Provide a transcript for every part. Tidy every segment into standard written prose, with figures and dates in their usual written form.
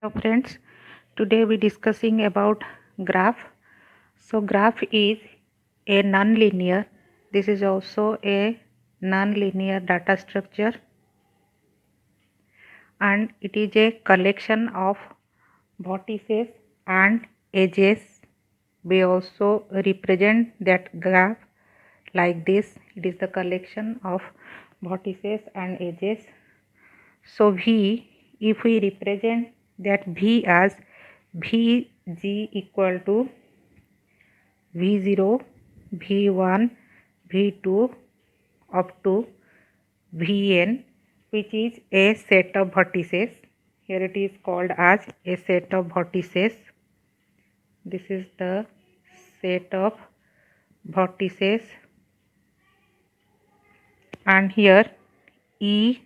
So friends, today we discussing about graph. So graph is a non-linear. This is also a non-linear data structure, and it is a collection of vertices and edges. We also represent that graph like this. It is the collection of vertices and edges. So V, if we represent that V as Vg equal to V0, V1, V2 up to Vn, which is a set of vertices. Here it is called as a set of vertices. This is the set of vertices, and here E,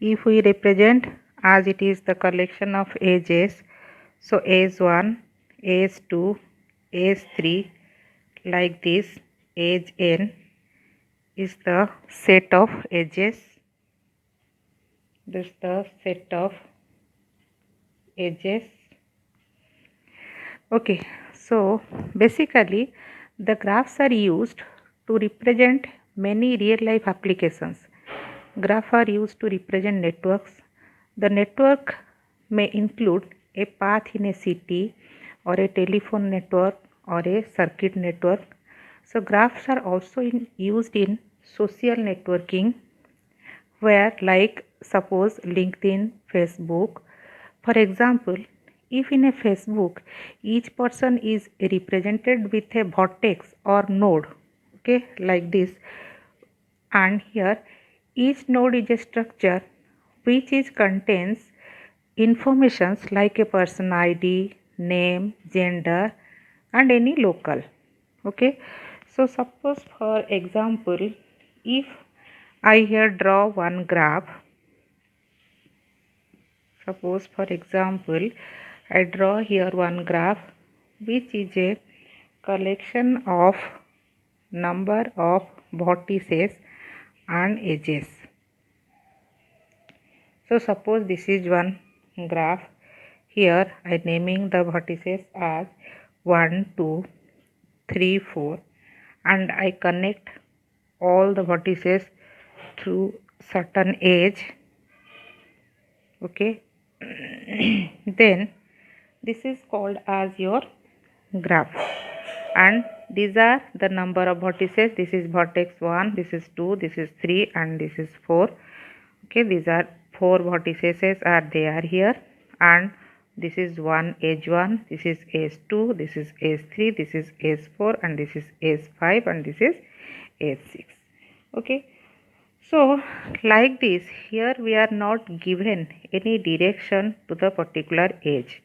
if we represent as it is the collection of edges, so edge 1, edge 2, edge 3, like this. Edge n is the set of edges. This is the set of edges. Okay, so basically the graphs are used to represent many real life applications. Graphs are used to represent networks. The network may include a path in a city, or a telephone network, or a circuit network. So graphs are also used in social networking, where like suppose LinkedIn, Facebook. For example, if in a Facebook each person is represented with a vertex or node, okay, like this, and here each node is a structure which is contains informations like a person ID, name, gender, and any local. Okay, so suppose for example, if I here draw one graph, suppose for example I draw here one graph which is a collection of number of vertices and edges. So suppose this is one graph. Here I naming the vertices as 1, 2, 3, 4, and I connect all the vertices through certain edge. Okay, then this is called as your graph, and these are the number of vertices. This is vertex 1, this is 2, this is 3, and this is 4. Okay, these are 4 vertices are there here, and this is one edge 1, this is edge 2, this is edge 3, this is edge 4, and this is edge 5, and this is edge 6. Okay, so like this, here we are not given any direction to the particular edge.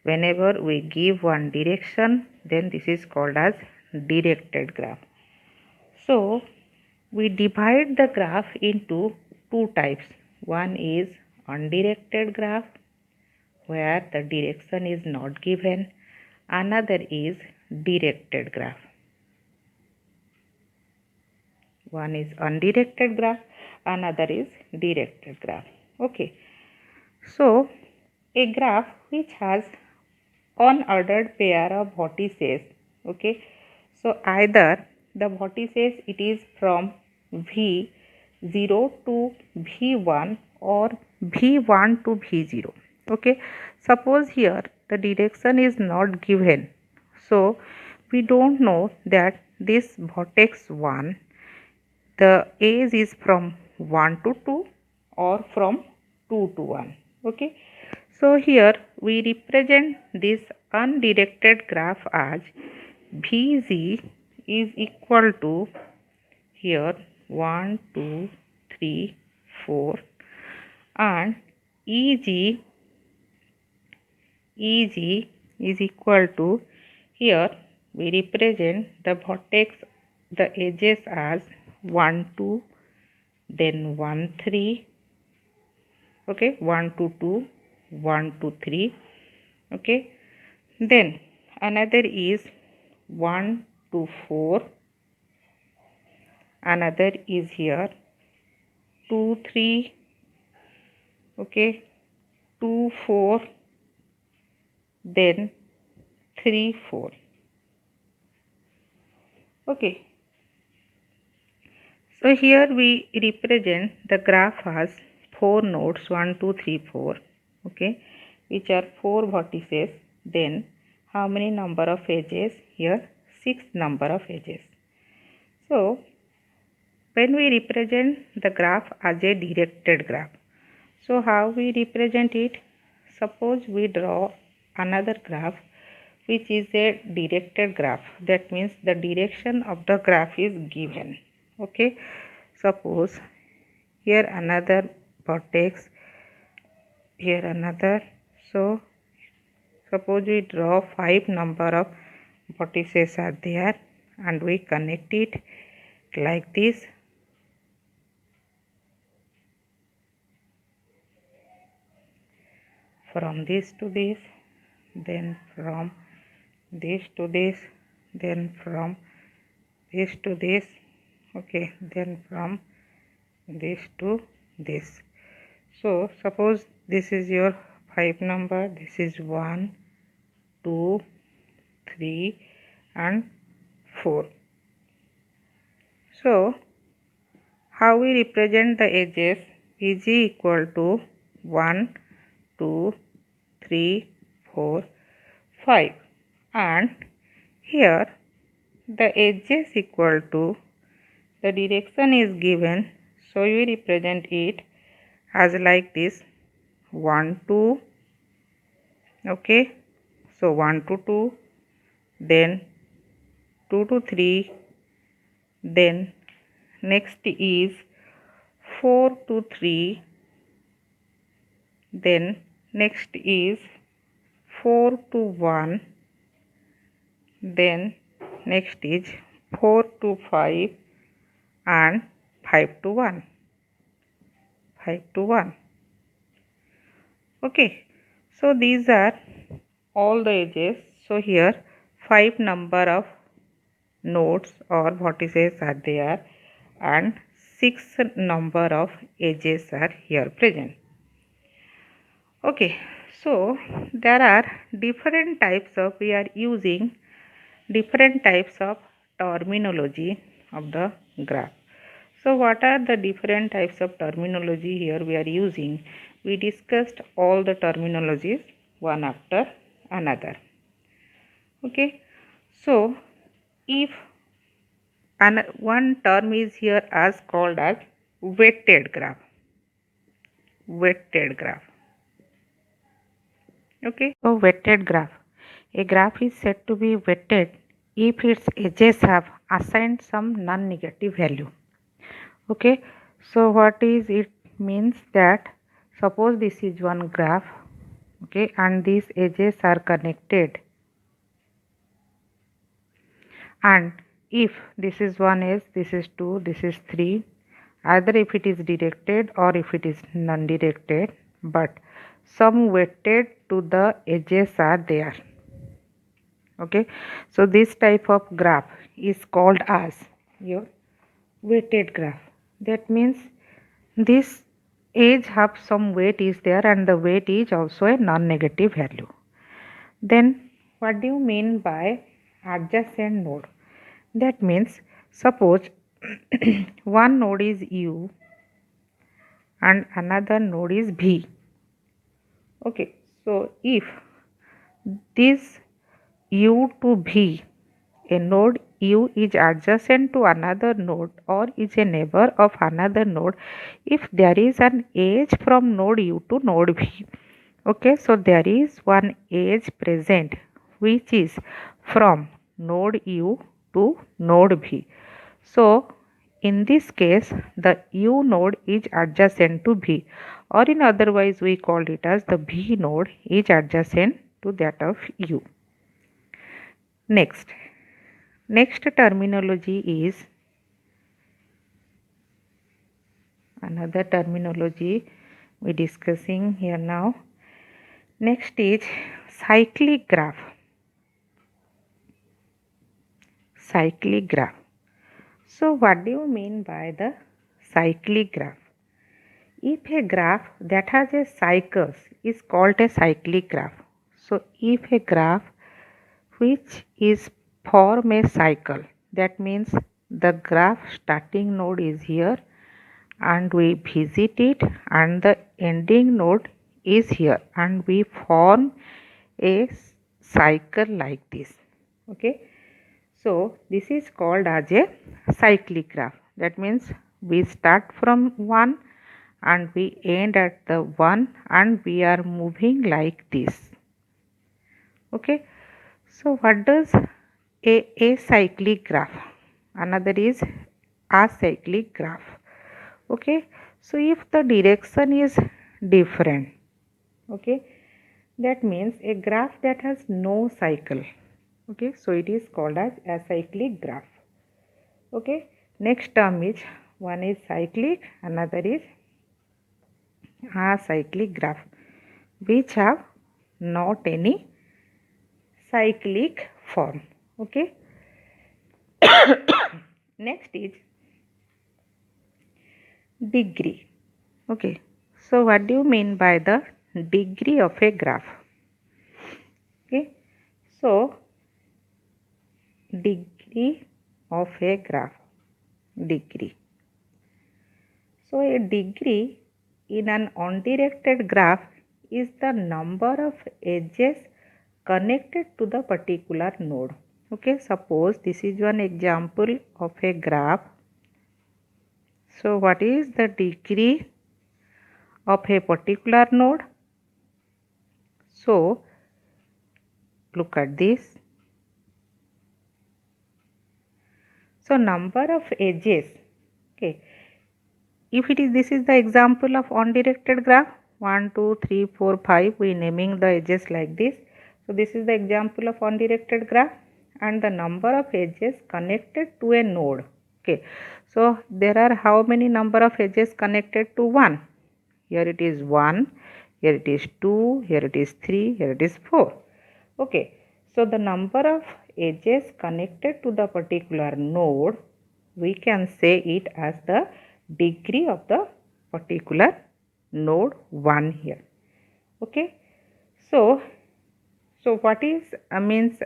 Whenever we give one direction, then this is called as directed graph. So we divide the graph into two types. One is undirected graph, where the direction is not given. Another is directed graph. One is undirected graph, another is directed graph. Okay, so a graph which has unordered pair of vertices. Okay, so either the vertices it is from V0 to V1 or V1 to V0. Okay, suppose here the direction is not given, so we don't know that this vertex 1, the edge is from 1 to 2 or from 2 to 1. Okay, so here we represent this undirected graph as Vz is equal to here 1, 2, 3, 4, and Eg is equal to, here we represent the vertex, the edges as 1, 2, then 1, 3, okay, 1 to 2, 1 to 3, okay, then another is 1 to 4, another is here 2, 3, okay, 2, 4, then 3, 4. Okay. So here we represent the graph as 4 nodes 1, 2, 3, 4. Okay, which are 4 vertices. Then how many number of edges? Here 6 number of edges. So when we represent the graph as a directed graph, so how we represent it? Suppose we draw another graph which is a directed graph. That means the direction of the graph is given. Okay, suppose here another vertex, here another. So suppose we draw 5 number of vertices are there and we connect it like this. From this to this, then from this to this, then from this to this. Okay, then from this to this. So suppose this is your 5 number, this is 1, 2, 3 and 4. So how we represent the edges? Is equal to 1, 2, 3, 4, 5, and here the edges equal to the direction is given, so we represent it as like this 1 2. Okay, so 1 to 2, then 2 to 3, then next is 4 to 3, then next is 4 to 1, then next is 4 to 5 and 5 to 1. 5 to 1. Okay, so these are all the edges. So here 5 number of nodes or vertices are there and 6 number of edges are here present. Okay, so there are different types of, we are using different types of terminology of the graph. So what are the different types of terminology here we are using? We discussed all the terminologies one after another. Okay, so if one term is here as called as weighted graph. Weighted graph. Okay, so weighted graph. A graph is said to be weighted if its edges have assigned some non-negative value. Okay, so what is it means that suppose this is one graph, okay, and these edges are connected, and if this is one edge, this is 2, this is 3, either if it is directed or if it is non-directed, but some weighted to the edges are there. Okay, so this type of graph is called as your weighted graph. That means this edge have some weight is there and the weight is also a non-negative value. Then what do you mean by adjacent node? That means suppose one node is U and another node is V. Okay, so if this U to V, a node U is adjacent to another node or is a neighbor of another node if there is an edge from node U to node V. Okay, so there is one edge present which is from node U to node V. So in this case the U node is adjacent to V, or in otherwise we call it as the V node is adjacent to that of U. Next terminology is another terminology we discussing here now. Next is cyclic graph. Cyclic graph. So what do you mean by the cyclic graph? If a graph that has a cycles is called a cyclic graph. So if a graph which is form a cycle, that means the graph starting node is here and we visit it and the ending node is here and we form a cycle like this. Okay, so this is called as a cyclic graph. That means we start from 1 and we end at the 1 and we are moving like this. Okay, so what does a acyclic graph? Another is acyclic graph. Okay, so if the direction is different, okay, that means a graph that has no cycle. Okay, so it is called as acyclic graph. Okay, next term is, one is cyclic, another is acyclic graph, which have not any cyclic form. Okay, next is degree. Okay, so what do you mean by the degree of a graph? Okay, so degree of a graph, degree. So a degree in an undirected graph is the number of edges connected to the particular node. Okay, suppose this is one example of a graph. So what is the degree of a particular node? So look at this. So number of edges. Okay, if it is, this is the example of undirected graph, 1 2 3 4 5, we naming the edges like this. So this is the example of undirected graph and the number of edges connected to a node. Okay, so there are how many number of edges connected to 1? Here it is 1, here it is 2, here it is 3, here it is 4. Okay, so the number of edges connected to the particular node, we can say it as the degree of the particular node 1 here. Okay, so what is means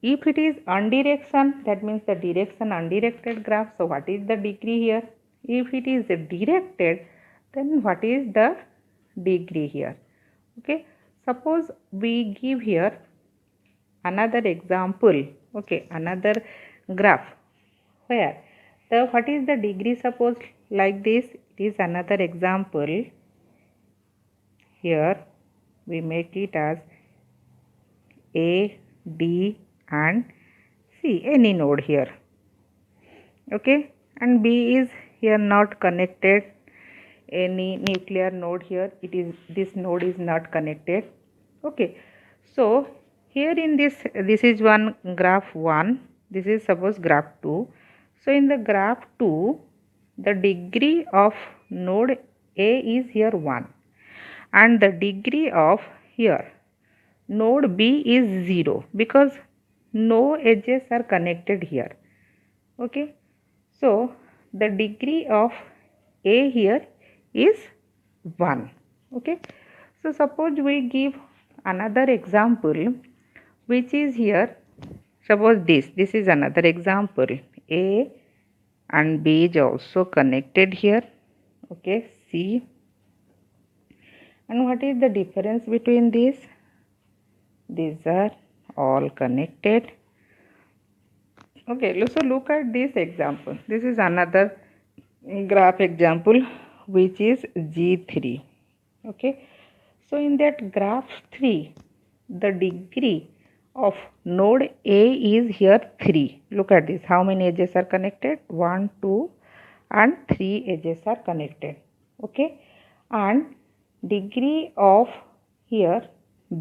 if it is undirection, that means the direction undirected graph. So what is the degree here? If it is directed, then what is the degree here? Okay, suppose we give here another example. Okay, another graph where the what is the degree? Suppose like this, it is another example. Here we make it as A, D and C, any node here. Okay, and B is here not connected, any nuclear node here, it is, this node is not connected. Okay, so here in this is one graph 1, this is suppose graph 2. So in the graph 2, the degree of node A is here 1 and the degree of here node B is 0 because no edges are connected here. Okay, so the degree of A here is 1. Okay, so suppose we give another example which is here. Suppose this is another example. A and B is also connected here. Okay, C. And what is the difference between these? These are all connected. Okay, so look at this example. This is another graph example which is G3. Okay, so in that graph 3, the degree of node A is here 3. Look at this, how many edges are connected? 1, 2 and 3 edges are connected. Okay, and degree of here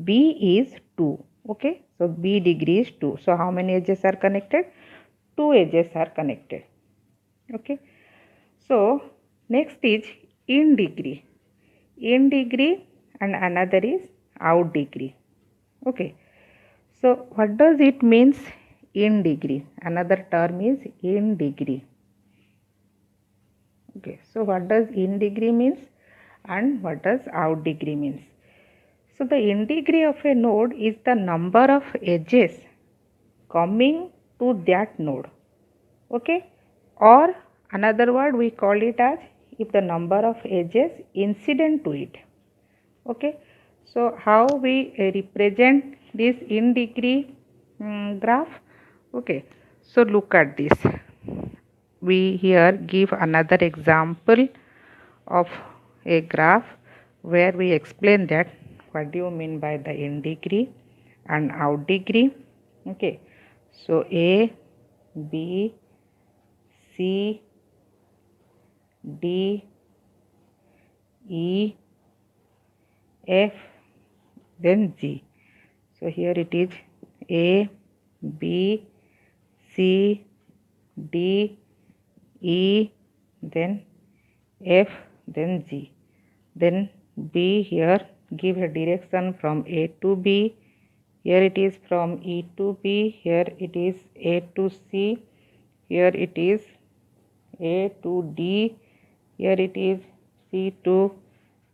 B is 2. Okay, so B degree is 2. So how many edges are connected? 2 edges are connected. Okay, so next is in degree. In degree and another is out degree. Okay, so what does it means in degree? Another term is in degree. Okay, so what does in degree means and what does out degree means? So the in degree of a node is the number of edges coming to that node. Okay, or another word we call it as if the number of edges incident to it. Okay, so how we represent this in degree graph? Okay, so look at this. We here give another example of a graph where we explain that what do you mean by the in degree and out degree. Okay, so A, B, C, D, E, F, then G. So here it is A, B, C, D, E, then F, then G. Then B here give a direction from A to B. Here it is from E to B. Here it is A to C. Here it is A to D. Here it is C to.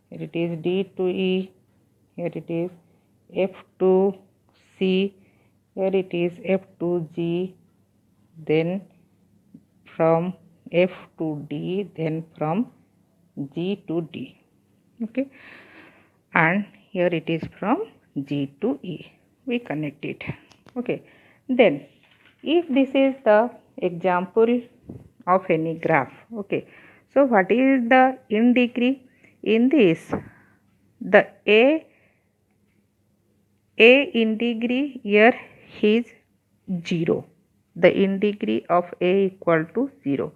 Here it is D to E. Here it is F to C. Here it is F to G. Then from F to D. Then from G to D. Okay, and here it is from G to E. We connect it. Okay, then if this is the example of any graph. Okay, so what is the in degree? In this, the A in degree here is 0. The in degree of A equal to 0.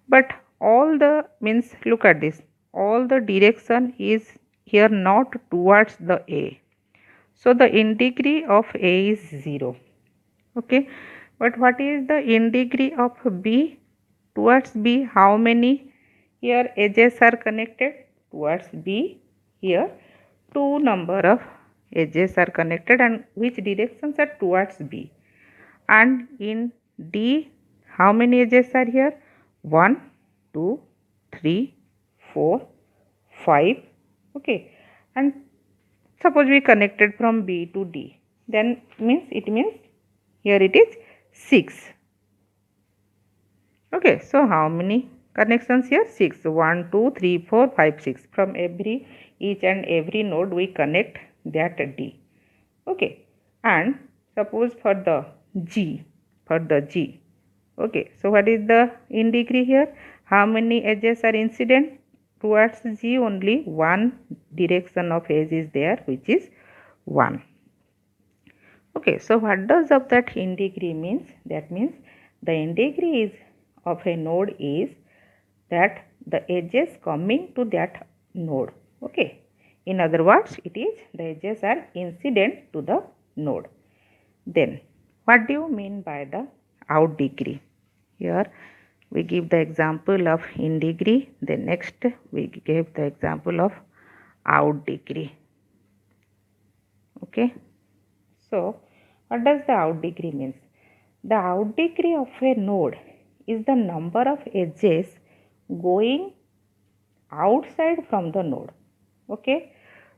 But all the means look at this. All the direction is here not towards the A. So the in degree of A is 0. Okay. But what is the in degree of B? Towards B, how many here edges are connected? Towards B, here 2 number of edges are connected, and which directions are towards B. And in D, how many edges are here? 1, 2, 3, 4, 5. Okay. And suppose we connected from B to D, then it means here it is 6. Okay, so how many connections here? 6. 1, 2, 3, 4, 5, 6. From each and every node we connect that D. Okay, and suppose for the G, okay, so what is the in degree here? How many edges are incident towards G? Only one direction of edge is there, which is 1. Okay, so what does of that in degree means? That means the in degree is of a node is that the edges coming to that node. Okay, in other words, it is the edges are incident to the node. Then what do you mean by the out degree? Here we give the example of in degree. Then next we give the example of out degree. Okay, so what does the out degree means? The out degree of a node is the number of edges going outside from the node. Okay,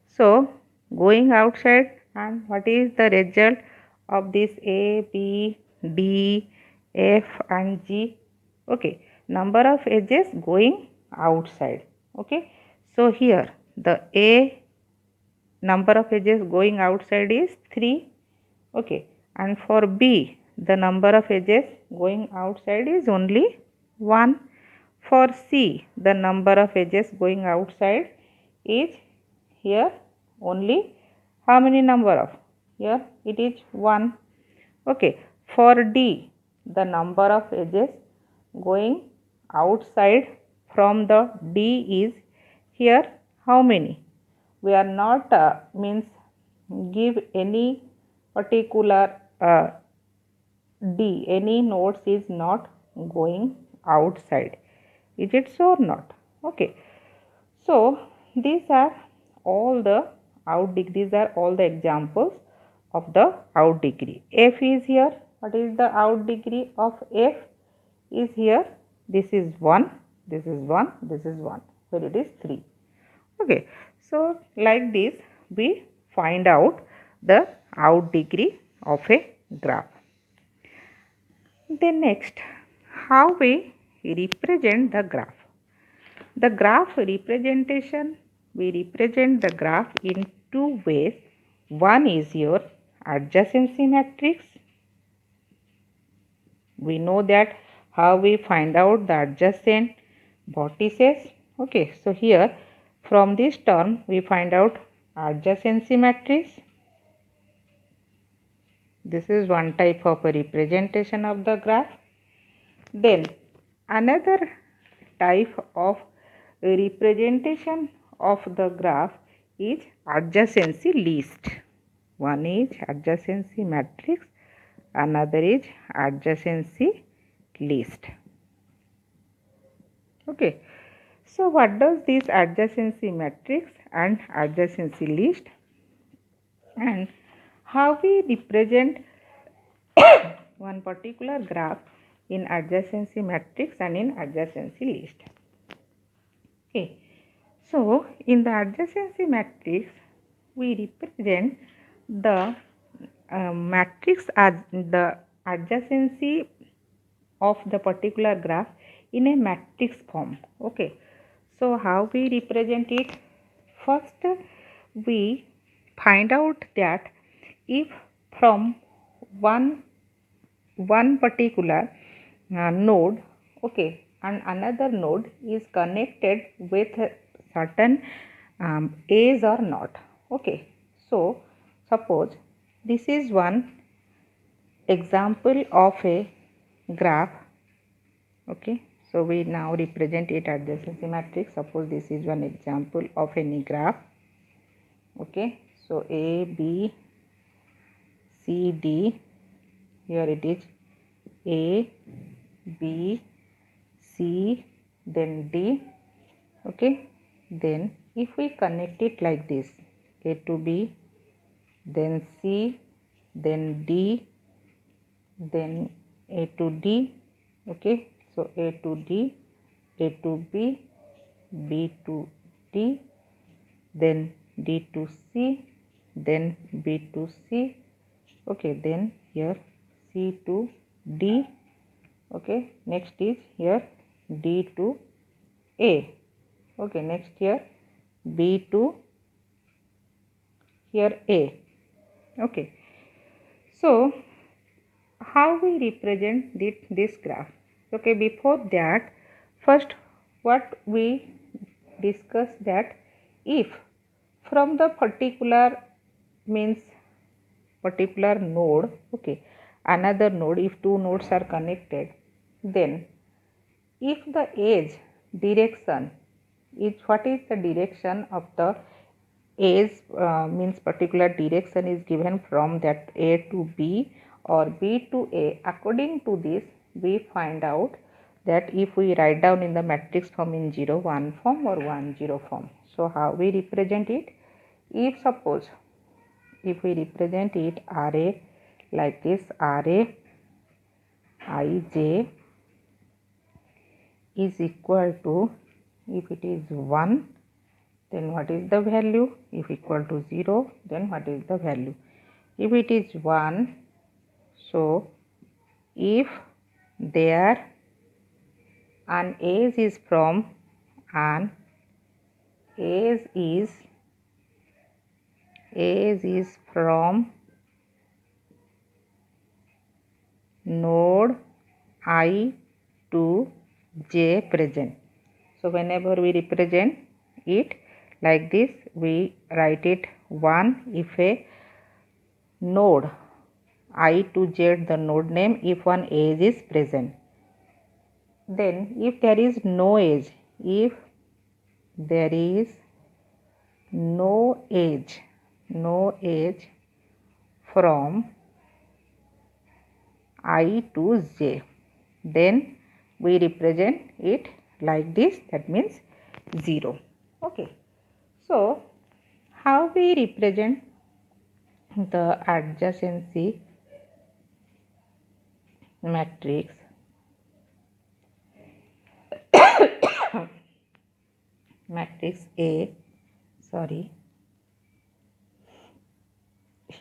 so going outside, and what is the result of this A, B, D, F and G? Okay, number of edges going outside. Okay, so here the A number of edges going outside is 3. Okay, and for B the number of edges going outside is only 1. For C the number of edges going outside is here only how many number of? Here it is 1. Okay, for D the number of edges going outside from the D is here how many? We are not give any particular D, any nodes is not going outside. Is it so or not? Okay, so these are all the out degree. These are all the examples of the out degree. F is here. What is the out degree of F? Is here. This is 1. This is 1. This is 1. Here it is 3. Okay, so like this we find out the out degree of a graph. Then next, how we represent the graph. The graph representation, we represent the graph in two ways. One is your adjacency matrix. We know that how we find out the adjacent vertices. Okay, so here from this term we find out adjacency matrix. This is one type of a representation of the graph. Then another type of representation of the graph is adjacency list. One is adjacency matrix, another is adjacency list. Okay, so what does this adjacency matrix and adjacency list, and how we represent one particular graph in adjacency matrix and in adjacency list. Okay, so in the adjacency matrix we represent the matrix as the adjacency of the particular graph in a matrix form. Okay, so how we represent it? First we find out that if from one particular node, okay, and another node is connected with certain edge or not. Okay, so suppose this is one example of a graph. Okay, so we now represent it adjacency matrix. Suppose this is one example of any graph. Okay, so A, B, C, D. Here it is A, B, C, then D. Okay, then if we connect it like this, A to B, then C, then D, then A to D. Okay, so A to D, A to B, B to D, then D to C, then B to C. Okay, then here C to D. Okay, next is here D to A. Okay, next here B to here A. Okay, so how we represent this graph? Okay, before that, first what we discuss that if from the particular means particular node, okay, another node, if two nodes are connected, then if the edge direction is, what is the direction of the edge, means particular direction is given from that A to B or B to A. According to this we find out that if we write down in the matrix form in 0 1 form or 1 0 form. So how we represent it? If suppose if we represent it RA like this, RA IJ is equal to, if it is 1, then what is the value? If equal to 0, then what is the value? If it is 1, so if there an edge is from node I to J present. So whenever we represent it like this, we write it 1 if a node I to Z, the node name, if one edge is present. Then if there is no edge, if there is no edge from I to J, then we represent it like this, that means 0. Okay, so how we represent the adjacency matrix? Matrix A, sorry,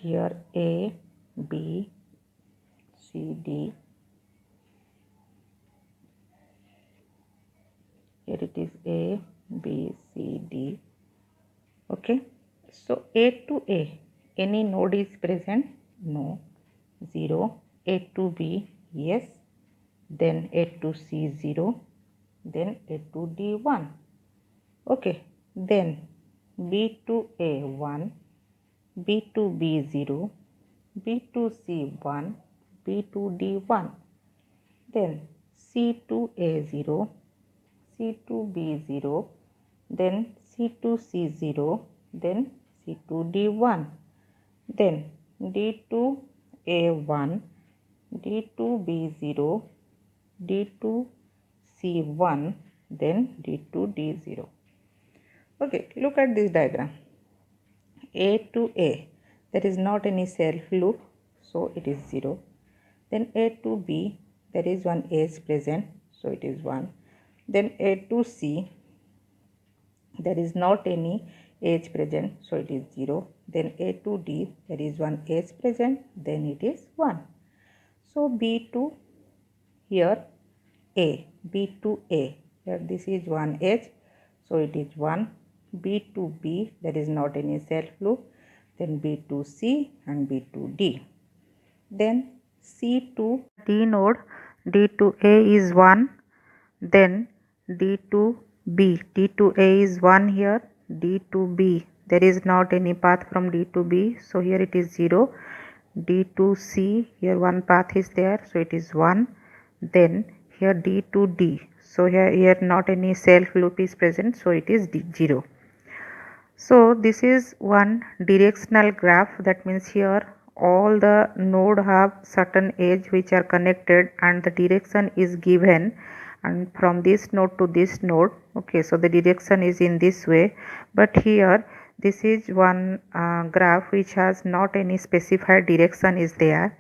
here A, B, C, D. Here it is A, B, C, D. Okay. So A to A, any node is present? No. 0. A to B, yes. Then A to C, 0. Then A to D, 1. Okay. Then B to A, 1. B to B, 0. B to C, 1. B to D, 1. Then C to A, 0. C to B, 0. Then C to C, 0. Then C to D, 1. Then D to A, 1. D to B, 0. D to C, 1. Then D to D, 0. Okay, look at this diagram. A to A, there is not any self loop, so it is 0. Then A to B, there is one edge present, so it is 1. Then A to C, there is not any edge present, so it is 0. Then A to D, there is one edge present, then it is 1. So B to here A, B to A, here this is one edge, so it is 1. B to B, there is not any self loop. Then B to C and B to D. Then C to D node, D to A is 1. Then D to B, D to A is 1 here. D to B, there is not any path from D to B, so here it is 0. D to C, here one path is there, so it is 1. Then here D to D, so here not any self loop is present, so it is 0. So this is one directional graph, that means here all the node have certain edge which are connected and the direction is given, and from this node to this node. Okay, so the direction is in this way, but here this is one graph which has not any specified direction is there.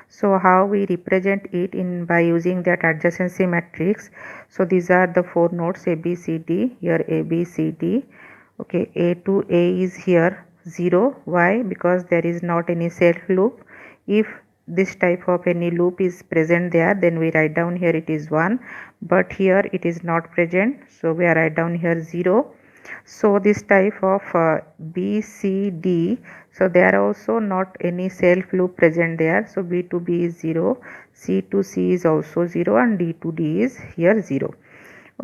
So how we represent it in by using that adjacency matrix. So these are the four nodes A, B, C, D. Here A, B, C, D. Okay, A to A is here 0. Why? Because there is not any self loop. If this type of any loop is present there, then we write down here it is 1, but here it is not present, so we write down here 0. So this type of B, C, D, so there are also not any self loop present there, so B to B is 0, C to C is also 0, and D to D is here 0.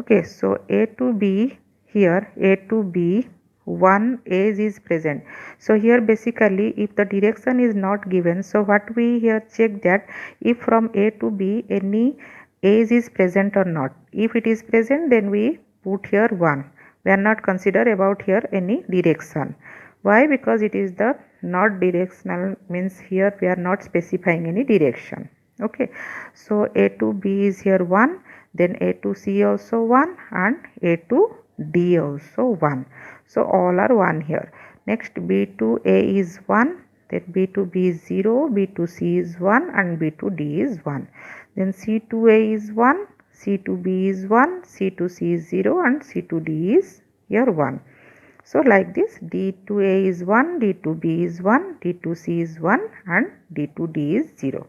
Okay, so A to B, here A to B, one edge is present. So here basically if the direction is not given, so what we here check that if from A to B any edge is present or not. If it is present, then we put here 1. We are not consider about here any direction. Why? Because it is the not directional, means here we are not specifying any direction. Okay, so A to B is here 1, then A to C also 1, and A to D also 1. So all are 1 here. Next B to A is 1, then B to B is 0, B to C is 1, and B to D is 1. Then C to A is 1, C to B is 1, C to C is 0, and C to D is here 1. So like this, D to A is 1, D to B is 1, D to C is 1, and D to D is 0.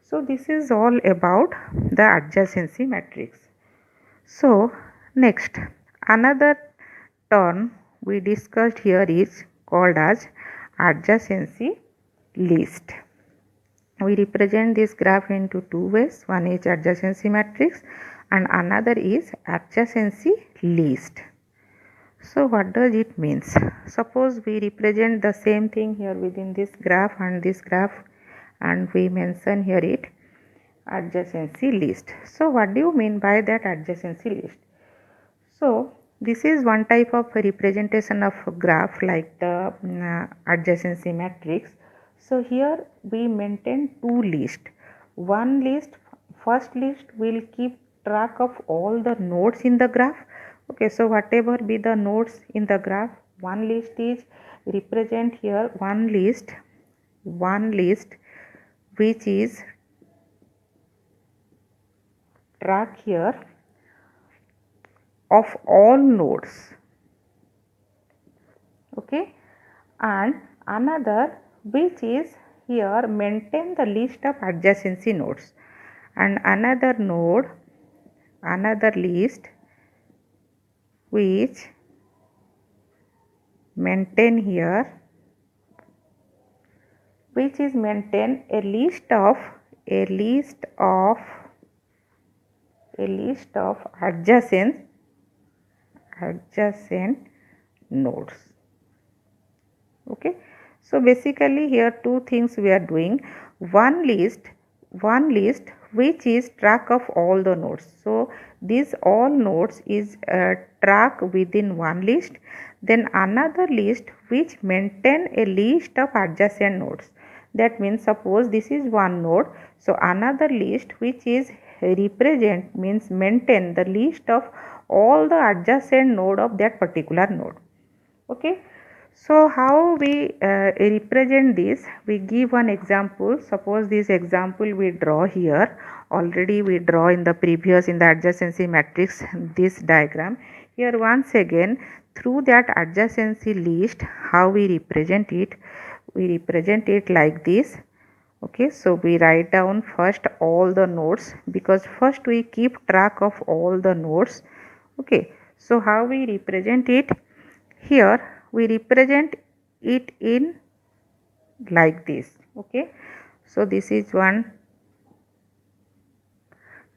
So this is all about the adjacency matrix. So next, another term we discussed here is called as adjacency list. We represent this graph into two ways. One is adjacency matrix and another is adjacency list. So what does it means? Suppose we represent the same thing here within this graph and this graph, and we mention here it adjacency list. So what do you mean by that adjacency list? So this is one type of representation of graph like the adjacency matrix. So here we maintain two lists. One list, first list will keep track of all the nodes in the graph. Okay, so whatever be the nodes in the graph, one list is represent here one list which is track here of all nodes. Okay, and another which is here maintain the list of adjacency nodes, and another list which maintain here, which is maintain a list of adjacent nodes. Okay, so basically here two things we are doing. One list which is track of all the nodes. So these all nodes is track within one list. Then another list which maintain a list of adjacent nodes. That means suppose this is one node, so another list which is represent means maintain the list of all the adjacent node of that particular node. Okay, so how we represent this? We give one example. Suppose this example we draw here. Already we draw in the previous in the adjacency matrix this diagram. Here once again through that adjacency list, how we represent it? We represent it like this. Okay, so we write down first all the nodes, because first we keep track of all the nodes. Okay, so how we represent it? Here we represent it in like this. Okay, so this is one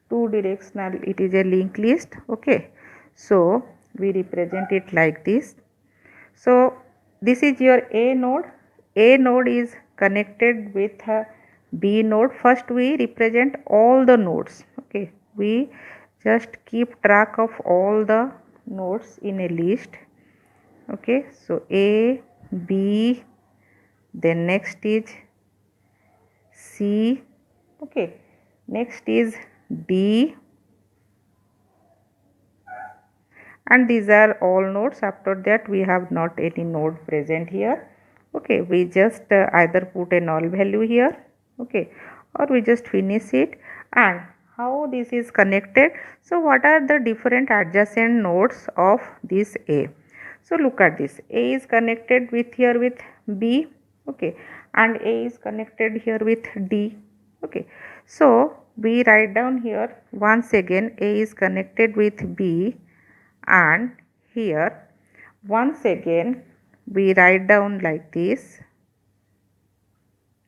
two directional, it is a linked list. Okay, so we represent it like this. So this is your A node. A node is connected with a B node. First we represent all the nodes. Okay, we just keep track of all the nodes in a list. Okay, so A, B, then next is C. Okay, next is D, and these are all nodes. After that we have not any node present here. Okay, we just either put a null value here. Okay, or we just finish it. And how this is connected? So what are the different adjacent nodes of this A? So look at this. A is connected with here with B. Okay, and A is connected here with D. Okay, so we write down here once again A is connected with B, and here once again we write down like this.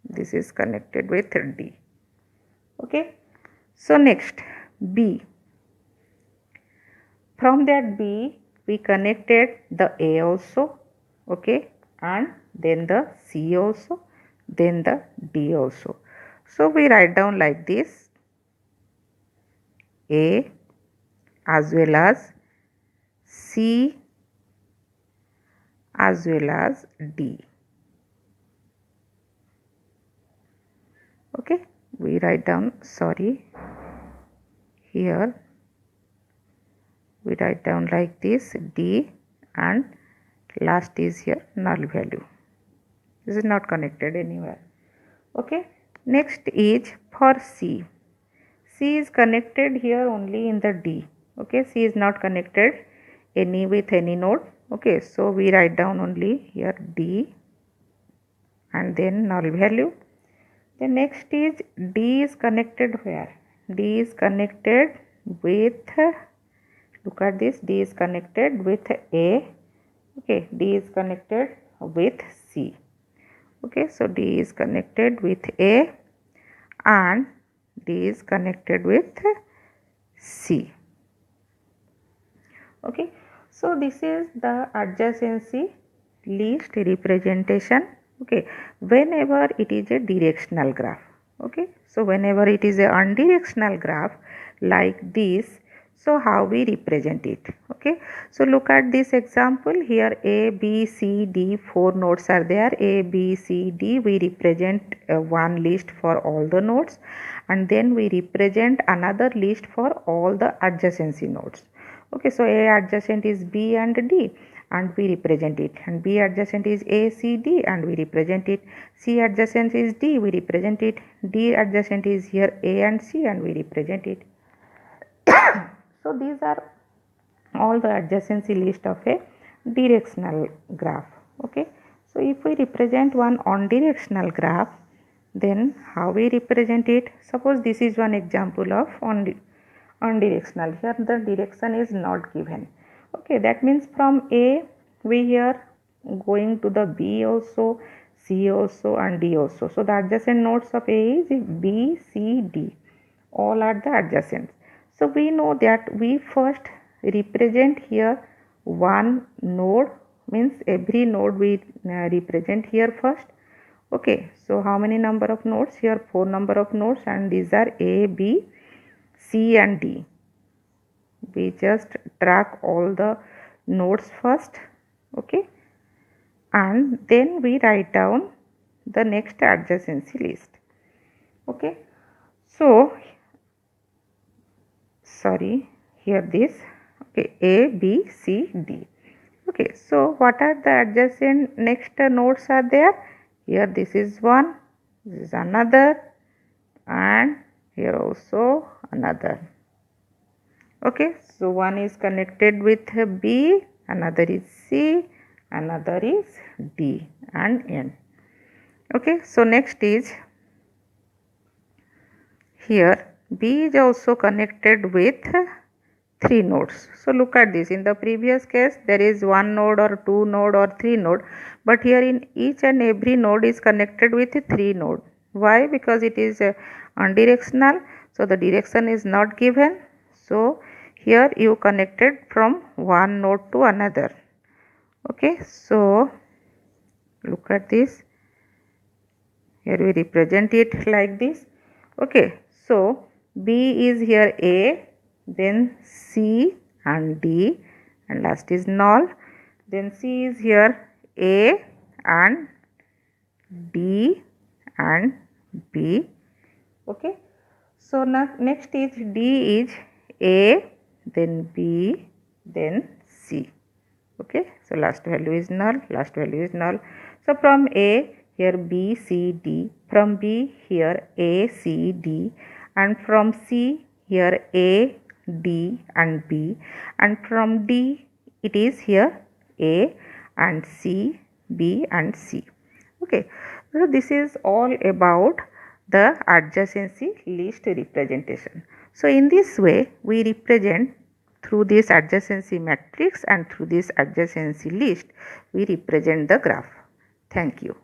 This is connected with D. Okay, so next B. From that B we connected the A also. Okay, and then the C also, then the D also. So we write down like this: A as well as C as well as D. Okay, we write down, sorry, here we write down like this D, and last is here null value. This is not connected anywhere. Okay, next is for C. C is connected here only in the D. Okay, C is not connected any with any node. Okay, so we write down only here D and then null value. The next is D is connected where? D is connected with, look at this, D is connected with A. Okay, D is connected with C. Okay, so D is connected with A and D is connected with C. Okay, so this is the adjacency list representation. Okay, whenever it is a directional graph. Okay, so whenever it is a unidirectional graph like this, so how we represent it? Okay, so look at this example here. A, B, C, D, 4 nodes are there. A, B, C, D, we represent one list for all the nodes, and then we represent another list for all the adjacency nodes. Okay, so A adjacent is B and D, and we represent it, and B adjacent is A, C, D, and we represent it. C adjacent is D, we represent it. D adjacent is here A and C, and we represent it. So these are all the adjacency list of a directional graph. Okay, So if we represent one on-directional graph, then how we represent it? Suppose this is one example of on-directional. Here the direction is not given. Okay, that means from A we here going to the B also, C also and D also. So the adjacent nodes of A is B, C, D. All are the adjacents. So we know that we first represent here one node, means every node we represent here first. Okay, so how many number of nodes? Here 4 number of nodes, and these are A, B, C and D. We just track all the nodes first. Okay, and then we write down the next adjacency list. Okay, so sorry, here this, okay, A, B, C, D. Okay, so what are the adjacent next nodes are there? Here this is one, this is another, and here also another. Okay, so one is connected with B, another is C, another is D and N. Okay, so next is here B is also connected with 3 nodes. So look at this. In the previous case there is 1 node or 2 node or 3 node, but here in each and every node is connected with 3 node. Why? Because it is unidirectional, so the direction is not given. So here you connected from one node to another. Okay, so look at this. Here we represent it like this. Okay, so B is here A, then C and D, and last is null. Then C is here A and D and B. Okay, so now next is D is A, then B, then C. Okay, so last value is null, last value is null. So from A here B, C, D, from B here A, C, D, and from C here A, D and B, and from D it is here A and C, B and C. Okay, so this is all about the adjacency list representation. So in this way we represent through this adjacency matrix, and through this adjacency list we represent the graph. Thank you.